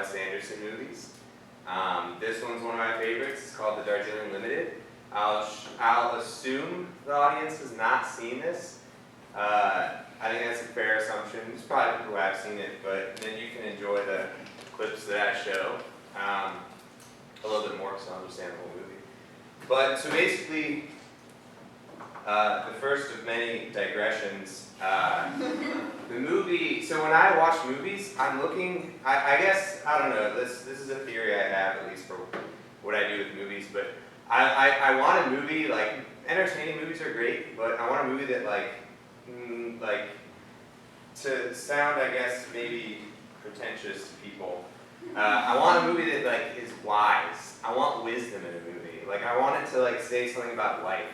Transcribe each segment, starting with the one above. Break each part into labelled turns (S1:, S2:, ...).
S1: Wes Anderson movies. This one's one of my favorites. It's called The Darjeeling Limited. I'll assume the audience has not seen this. I think that's a fair assumption. There's probably people who have seen it, but then you can enjoy the clips that I show a little bit more, so I'll understand the whole movie. But so basically, the first of many digressions. The movie. So when I watch movies, I'm looking. I guess I don't know. This is a theory I have, at least for what I do with movies. But I want a movie, like, entertaining movies are great, but I want a movie that like to sound, I guess, maybe pretentious to people. I want a movie that like is wise. I want wisdom in a movie. Like, I want it to like say something about life.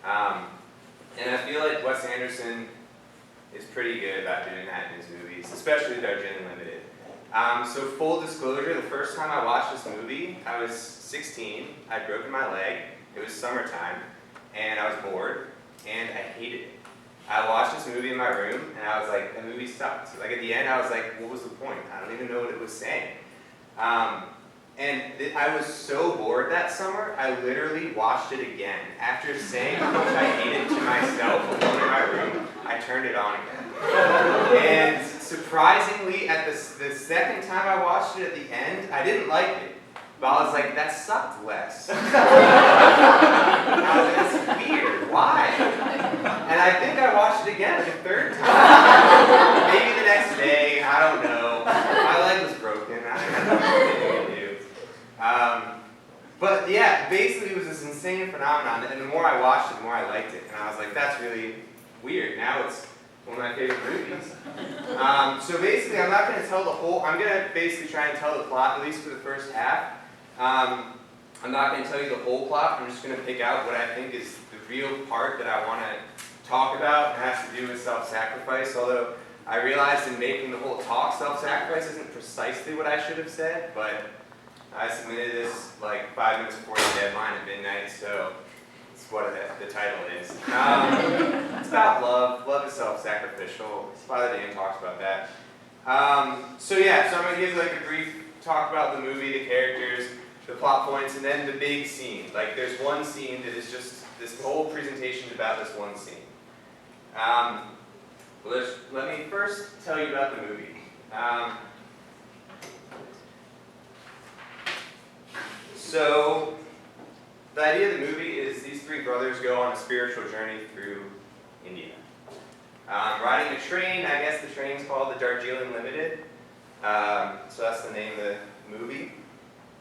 S1: And I feel like Wes Anderson is pretty good about doing that in his movies, especially Darjeeling Limited. So full disclosure, the first time I watched this movie, I was 16. I'd broken my leg. It was summertime, and I was bored, and I hated it. I watched this movie in my room, and I was like, the movie sucked. Like, at the end, I was like, what was the point? I don't even know what it was saying. I was so bored that summer, I literally watched it again. After saying how much I hated to myself alone in my room, I turned it on again. And surprisingly, at the second time I watched it at the end, I didn't like it. But I was like, that sucked less. I was like, that's weird. Why? And I think I watched it again like a third time. Maybe the next day, I don't know. My leg was broken. I don't know what to do. But yeah, basically it was this insane phenomenon, and the more I watched it, the more I liked it. And I was like, that's really weird. Now it's one of my favorite movies. So basically, I'm not going to tell the whole, I'm going to basically try and tell the plot, at least for the first half. I'm not going to tell you the whole plot. I'm just going to pick out what I think is the real part that I want to talk about. It has to do with self-sacrifice, although I realized in making the whole talk, self-sacrifice isn't precisely what I should have said, but I submitted this like 5 minutes before the deadline at midnight, so it's what the title is. It's about love. Love is self-sacrificial. Father Dan talks about that. So I'm going to give like a brief talk about the movie, the characters, the plot points, and then the big scene. Like, there's one scene that is just, this whole presentation is about this one scene. Let me first tell you about the movie. So, the idea of the movie is these three brothers go on a spiritual journey through India. Riding a train, I guess the train's called the Darjeeling Limited. So that's the name of the movie.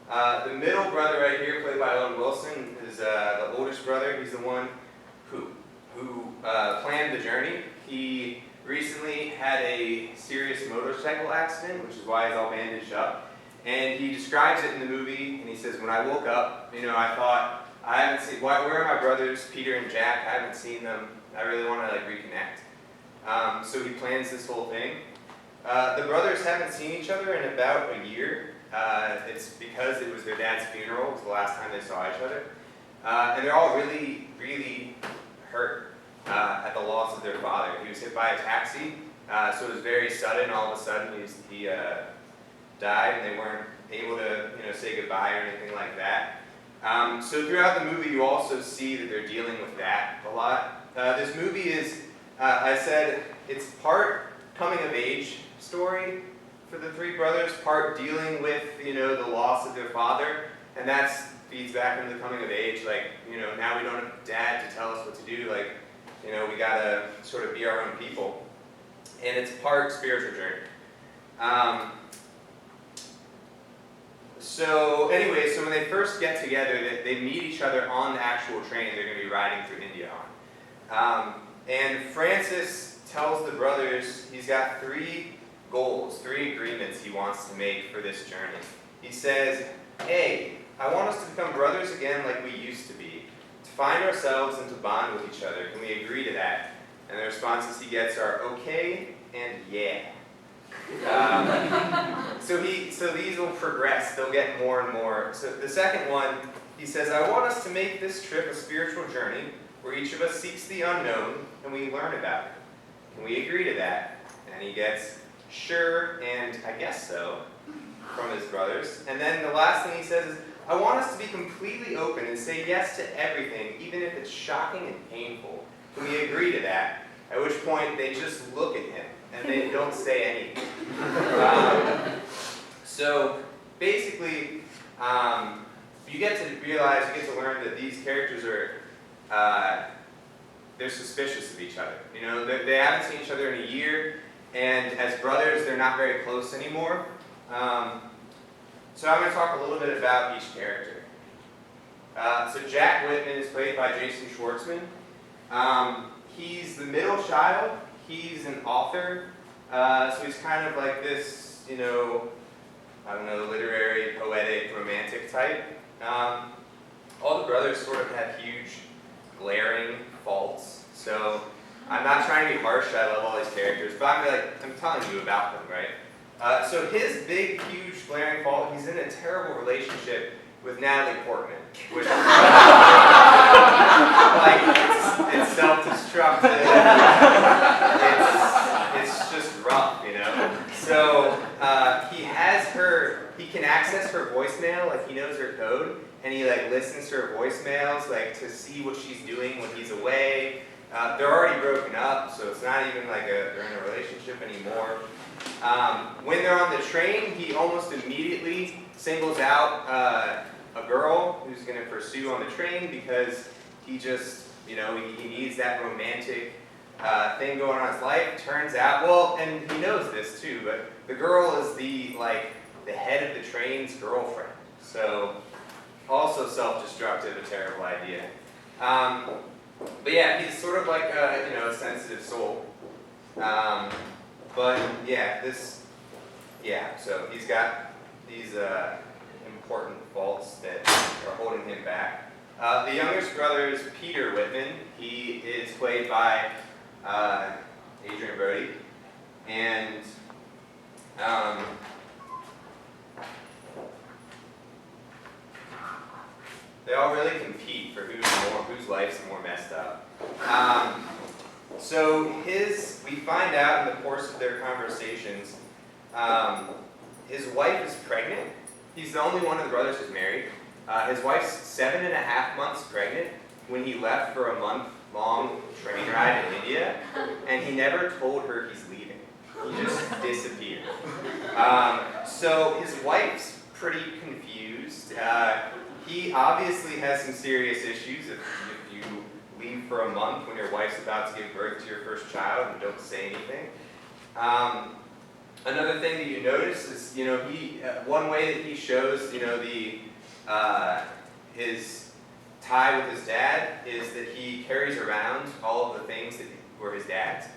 S1: The middle brother right here, played by Owen Wilson, is the oldest brother. He's the one who planned the journey. He recently had a serious motorcycle accident, which is why he's all bandaged up. And he describes it in the movie, and he says, when I woke up, I thought, I haven't seen, where are my brothers, Peter and Jack? I haven't seen them. I really want to like reconnect. So he plans this whole thing. The brothers haven't seen each other in about a year. It's because it was their dad's funeral. It was the last time they saw each other. And they're all really, really hurt at the loss of their father. He was hit by a taxi, so it was very sudden. All of a sudden, he died, and they weren't able to say goodbye or anything like that. So throughout the movie, you also see that they're dealing with that a lot. This movie is, I said, it's part coming-of-age story for the three brothers, part dealing with, the loss of their father, and that feeds back into the coming of age. Like, now we don't have dad to tell us what to do. Like, we gotta sort of be our own people. And it's part spiritual journey. So when they first get together, they meet each other on the actual train they're going to be riding through India on. And Francis tells the brothers he's got 3 goals, 3 agreements he wants to make for this journey. He says, hey, I want us to become brothers again like we used to be, to find ourselves and to bond with each other. Can we agree to that? And the responses he gets are, okay and yeah. So these will progress. They'll get more and more. So the second one, he says, I want us to make this trip a spiritual journey where each of us seeks the unknown and we learn about it. Can we agree to that? And he gets, sure, and I guess so. from his brothers. And then the last thing he says is, I want us to be completely open and say yes to everything, even if it's shocking and painful. Can we agree to that? At which point they just look at him and they don't say anything. So basically, you get to realize, you get to learn that these characters are, they're suspicious of each other. You know, they haven't seen each other in a year, and as brothers, they're not very close anymore. So I'm going to talk a little bit about each character. So Jack Whitman is played by Jason Schwartzman. He's the middle child. He's an author. So he's kind of like this, you know, I don't know, literary, poetic, romantic type. All the brothers sort of have huge, glaring faults. So I'm not trying to be harsh. I love all these characters, but I'm telling you about them, right? So his big, huge, glaring fault, he's in a terrible relationship with Natalie Portman, which like it's self-destructive. It's just rough, you know. So he can access her voicemail, like he knows her code, and he like listens to her voicemails, like to see what she's doing when he's away. They're already broken up, so it's not even like they're in a relationship anymore. When they're on the train, he almost immediately singles out a girl who's going to pursue on the train because he just, you know, he needs that romantic thing going on in his life. Turns out, well, and he knows this too, but the girl is the head of the train's girlfriend. So also self-destructive, a terrible idea. But yeah, he's sort of like a sensitive soul. But yeah, so he's got these important faults that are holding him back. The youngest brother is Peter Whitman. He is played by Adrian Brody, and they all really compete for whose life's more messed up. So we find out in the course of their conversations, his wife is pregnant. He's the only one of the brothers who's married. His wife's 7.5 months pregnant when he left for a month-long train ride in India, and he never told her he's leaving. He just disappeared. So his wife's pretty confused. He obviously has some serious issues. If you leave for a month when your wife's about to give birth to your first child and don't say anything. Another thing that you notice is, one way that he shows, his tie with his dad is that he carries around all of the things that were his dad's.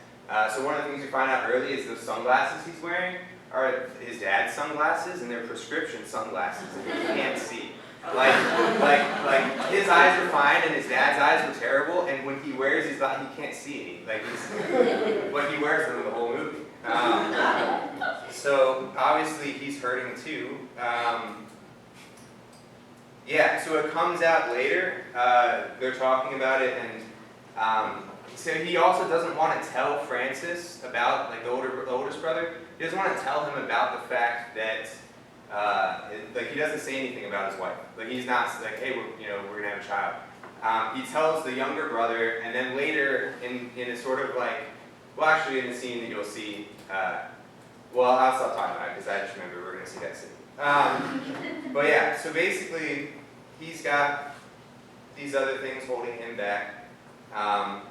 S1: So one of the things you find out early is those sunglasses he's wearing are his dad's sunglasses, and they're prescription sunglasses that he can't see. Like his eyes are fine and his dad's eyes were terrible, and when he wears these, he can't see any. But he wears them in the whole movie. So obviously he's hurting too. So it comes out later. They're talking about it, and so he also doesn't want to tell Francis about the oldest brother. He doesn't want to tell him about the fact that. He doesn't say anything about his wife. He's not like, hey, we're gonna have a child. He tells the younger brother, and then later in a sort of actually in the scene that you'll see, I'll stop talking about it because I just remember we're gonna see that scene. But yeah, so basically he's got these other things holding him back, and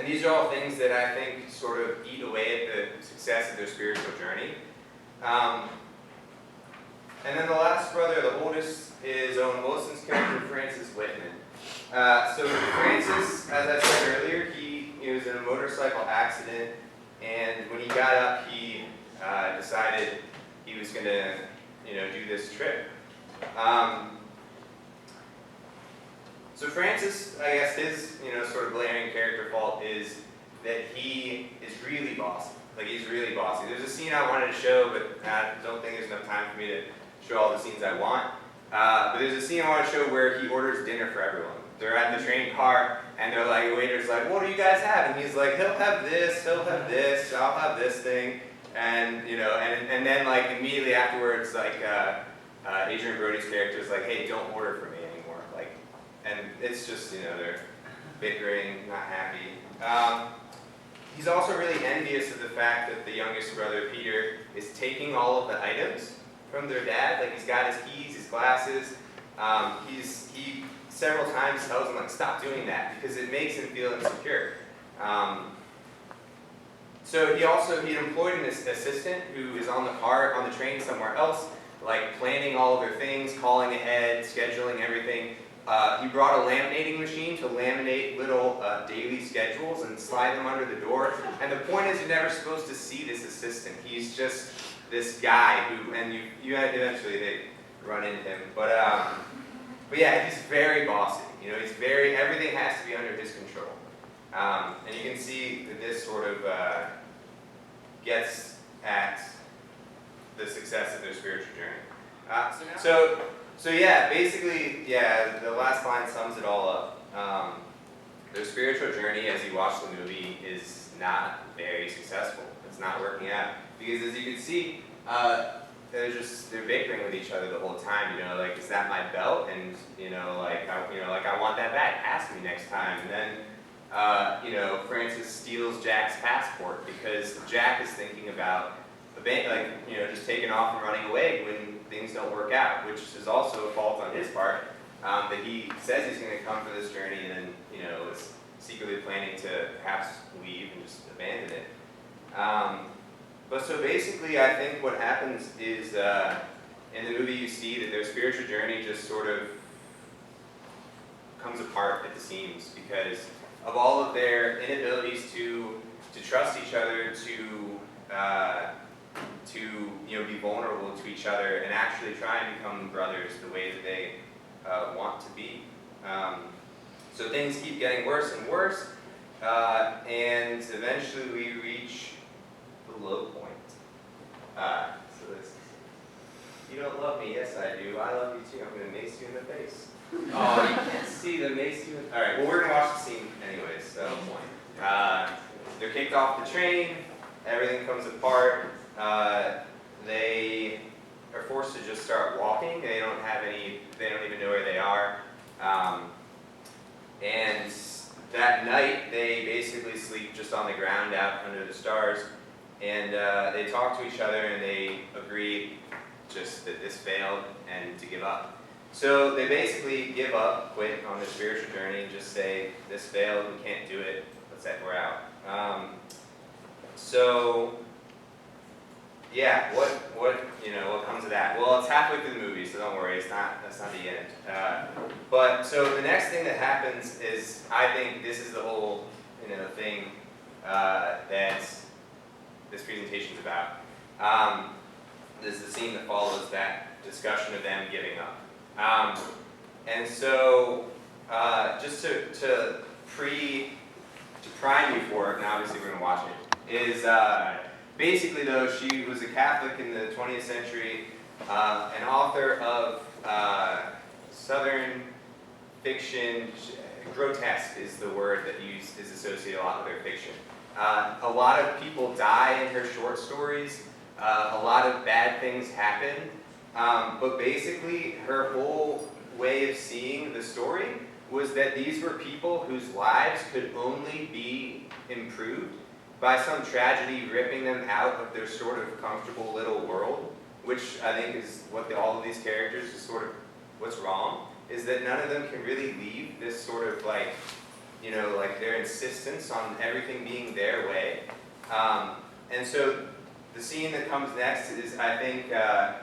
S1: these are all things that I think sort of eat away at the success of their spiritual journey. And then the last brother, the oldest, is Owen Wilson's character, Francis Whitman. So Francis, as I said earlier, he was in a motorcycle accident, and when he got up, he decided he was going to, do this trip. So Francis, I guess his, sort of glaring character fault is that he is really bossy. He's really bossy. There's a scene I wanted to show, but I don't think there's enough time for me to show all the scenes I want. But there's a scene I want to show where he orders dinner for everyone. They're at the train car, and they're like, the waiter's like, what do you guys have? And he's like, he'll have this, I'll have this thing. And and then like immediately afterwards, like Adrian Brody's character is like, hey, don't order for me anymore. Like, and it's just they're bickering, not happy. He's also really envious of the fact that the youngest brother Peter is taking all of the items from their dad. Like he's got his keys, his glasses. He several times tells him like, stop doing that because it makes him feel insecure. So he employed an assistant who is on the train somewhere else, like planning all of their things, calling ahead, scheduling everything. He brought a laminating machine to laminate little daily schedules and slide them under the door. And the point is, you're never supposed to see this assistant. He's just this guy who, and you eventually they run into him. But yeah, he's very bossy. He's everything has to be under his control. And you can see that this sort of gets at the success of their spiritual journey. So yeah, basically, yeah, the last line sums it all up. Their spiritual journey, as you watch the movie, is not very successful. It's not working out because, as you can see, they're bickering with each other the whole time. Like, is that my belt? And I want that back. Ask me next time. And then, Francis steals Jack's passport because Jack is thinking about just taking off and running away when things don't work out, which is also a fault on his part. That he says he's going to come for this journey and then, is secretly planning to perhaps leave and just abandon it. But so basically, I think what happens is in the movie you see that their spiritual journey just sort of comes apart at the seams because of all of their inabilities to trust each other, to be vulnerable to each other and actually try and become brothers the way that they want to be. So things keep getting worse and worse, and eventually we reach the low point. You don't love me, yes I do. I love you too. I'm going to mace you in the face. Oh, you can't see the mace you in. All right, well we're going to watch the scene anyways. So they're kicked off the train. Everything comes apart. They are forced to just start walking. They don't even know where they are. And that night, they basically sleep just on the ground out under the stars. And they talk to each other and they agree just that this failed and to give up. So they basically give up, quit on the spiritual journey, and just say, this failed, we can't do it, we're out. Yeah, what comes of that? Well, it's halfway through the movie, so don't worry, that's not the end. But so the next thing that happens is, I think this is the whole, thing that this presentation is about. This is the scene that follows that discussion of them giving up. And so, just to prime you for it, and obviously we're going to watch it, is basically, though, she was a Catholic in the 20th century, an author of Southern fiction. Grotesque is the word that is associated a lot with her fiction. A lot of people die in her short stories. A lot of bad things happen. But basically, her whole way of seeing the story was that these were people whose lives could only be improved by some tragedy ripping them out of their sort of comfortable little world, which I think is what all of these characters is sort of what's wrong, is that none of them can really leave this sort of like their insistence on everything being their way. And so the scene that comes next is, I think, how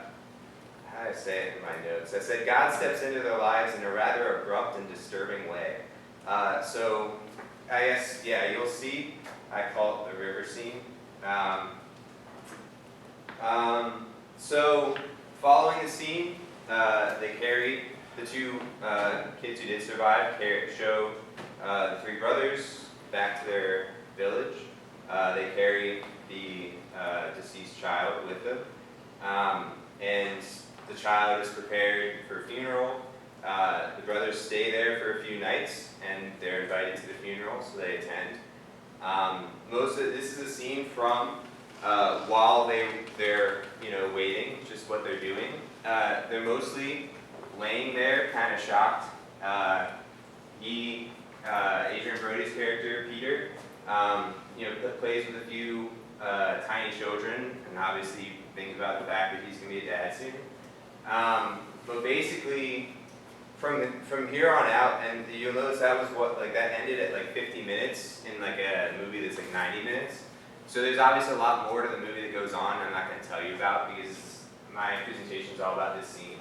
S1: did I say it in my notes? I said, God steps into their lives in a rather abrupt and disturbing way. So I guess, yeah, you'll see. I call it the river scene. So following the scene, they carry the two kids who did survive, show the three brothers back to their village. They carry the deceased child with them. And the child is prepared for a funeral. The brothers stay there for a few nights, and they're invited to the funeral, so they attend. This is a scene from while they're waiting, just what they're doing. They're mostly laying there, kind of shocked. Adrian Brody's character, Peter, plays with a few tiny children, and obviously thinks about the fact that he's going to be a dad soon. But basically, from here on out, and you'll notice that was that ended at like 50 minutes in like a movie that's like 90 minutes. So there's obviously a lot more to the movie that goes on I'm not going to tell you about because my presentation is all about this scene.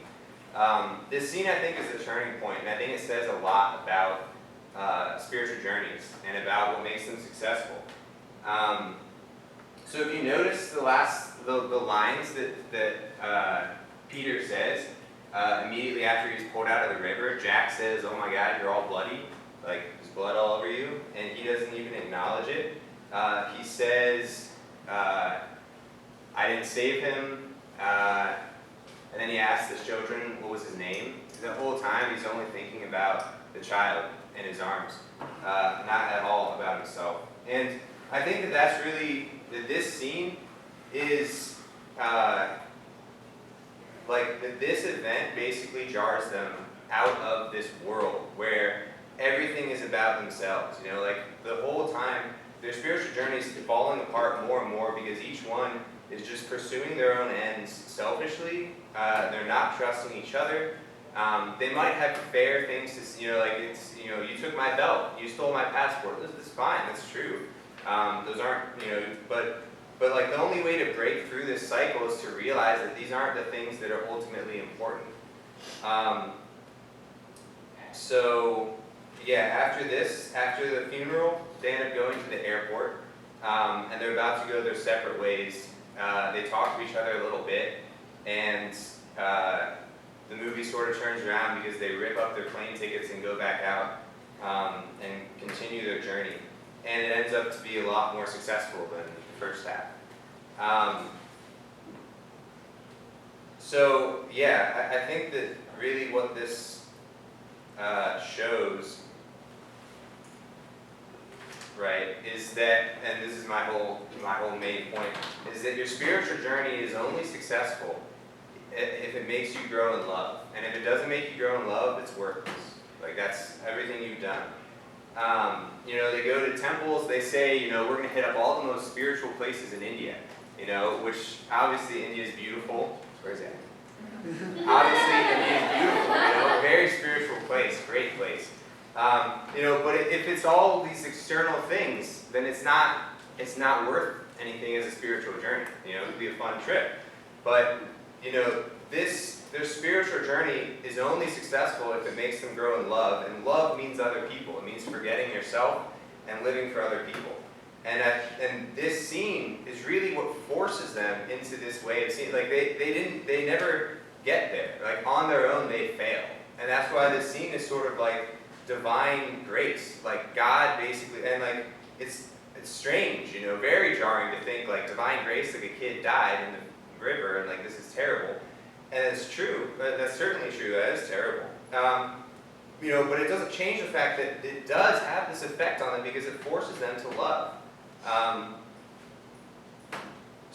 S1: This scene, I think, is a turning point, and I think it says a lot about spiritual journeys and about what makes them successful. So if you notice the lines that Peter says immediately after he's pulled out of the river, Jack says, "Oh my God, you're all bloody, like there's blood all over you," and he doesn't even acknowledge it. He says, "I didn't save him," and then he asks the children what was his name. The whole time he's only thinking about the child in his arms, not at all about himself. And I think that that's really, that this scene is, this event basically jars them out of this world where everything is about themselves. The whole time, their spiritual journey is falling apart more and more because each one is just pursuing their own ends selfishly. They're not trusting each other. They might have fair things to, you took my belt, you stole my passport. This is fine, that's true. Those aren't, but like the only way to break through this cycle is to realize that these aren't the things that are ultimately important. So yeah, after the funeral, they end up going to the airport, and they're about to go their separate ways. They talk to each other a little bit, and the movie sort of turns around because they rip up their plane tickets and go back out and continue their journey. And it ends up to be a lot more successful than the first half. So yeah, I think that really what this shows, right, is that, and this is my whole main point, is that your spiritual journey is only successful if it makes you grow in love. And if it doesn't make you grow in love, it's worthless. Like, that's everything you've done. They go to temples, they say, we're going to hit up all the most spiritual places in India, which obviously India is beautiful. Where's that? Obviously India is beautiful, very spiritual place, great place. But if it's all these external things, then it's not worth anything as a spiritual journey. It would be a fun trip. But, their spiritual journey is only successful if it makes them grow in love, and love means other people. It means forgetting yourself and living for other people. And this scene is really what forces them into this way of seeing. Like they never get there. Like on their own, they fail, and that's why this scene is sort of like divine grace. Like God basically, and like it's strange, very jarring to think like divine grace, like a kid died in the river, and like this is terrible. And it's true. That's certainly true. That is terrible. But it doesn't change the fact that it does have this effect on them because it forces them to love.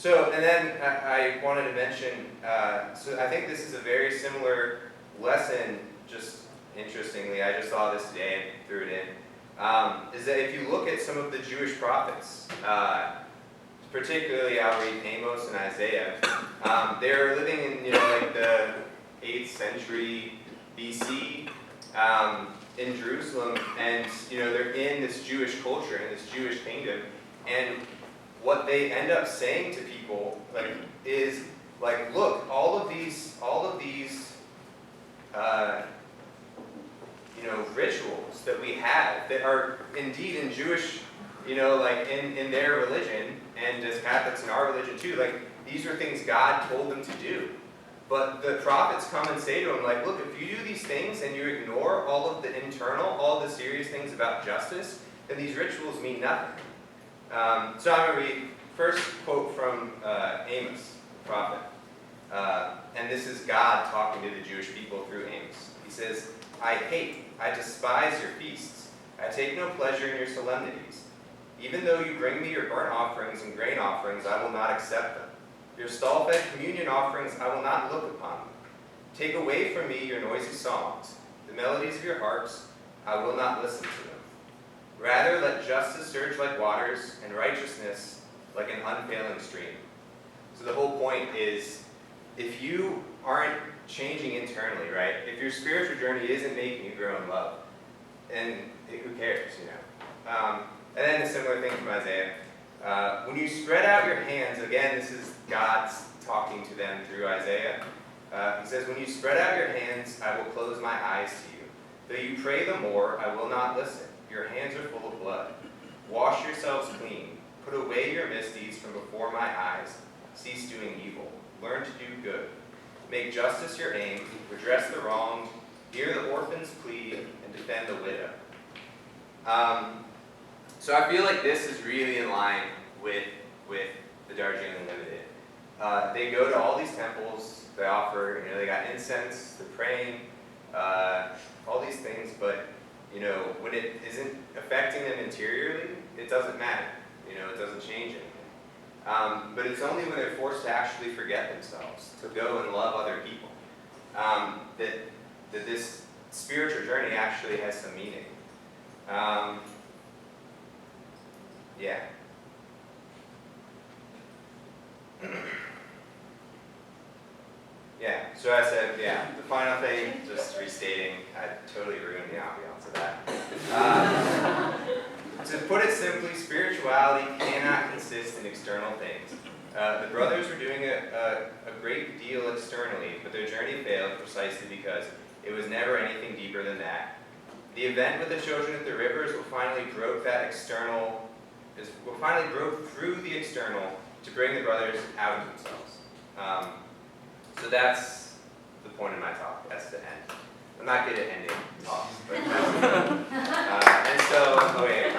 S1: And then I wanted to mention, so I think this is a very similar lesson, just interestingly, I just saw this today and threw it in, is that if you look at some of the Jewish prophets, particularly I'll read Amos and Isaiah, they're living in the 8th century BC in Jerusalem, and they're in this Jewish culture, in this Jewish kingdom, and what they end up saying to people is look, all of these rituals that we have that are indeed in Jewish, in their religion, and as Catholics in our religion too, these are things God told them to do. But the prophets come and say to them, look, if you do these things and you ignore all of the internal, all the serious things about justice, then these rituals mean nothing. So I'm going to read first quote from Amos, the prophet. And this is God talking to the Jewish people through Amos. He says, I despise your feasts. I take no pleasure in your solemnities. Even though you bring me your burnt offerings and grain offerings, I will not accept them. Your stall-fed communion offerings, I will not look upon them. Take away from me your noisy songs. The melodies of your harps, I will not listen to them. Rather, let justice surge like waters and righteousness like an unfailing stream. So the whole point is, if you aren't changing internally, right? If your spiritual journey isn't making you grow in love, and who cares, you know? And then a similar thing from Isaiah. When you spread out your hands, again, this is God's talking to them through Isaiah. He says, when you spread out your hands, I will close my eyes to you. Though you pray the more, I will not listen. Your hands are full of blood. Wash yourselves clean. Put away your misdeeds from before my eyes. Cease doing evil. Learn to do good. Make justice your aim. Redress the wronged. Hear the orphan's plea and defend the widow. So I feel like this is really in line with the Darjeeling Limited. They go to all these temples. They offer, you know, they got incense. They're praying. All these things, but you know, when it isn't affecting them interiorly, it doesn't matter. You know, it doesn't change anything. But it's only when they're forced to actually forget themselves, to go and love other people, that this spiritual journey actually has some meaning. Yeah. Yeah, so I said, yeah, the final thing, just restating, I totally ruined the ambiance of that. To put it simply, spirituality cannot consist in external things. The brothers were doing a great deal externally, but their journey failed precisely because it was never anything deeper than that. The event with the children at the rivers will finally broke through the external to bring the brothers out of themselves. So that's the point of my talk. That's the end. I'm not good at ending talks, but that's and so, oh wait.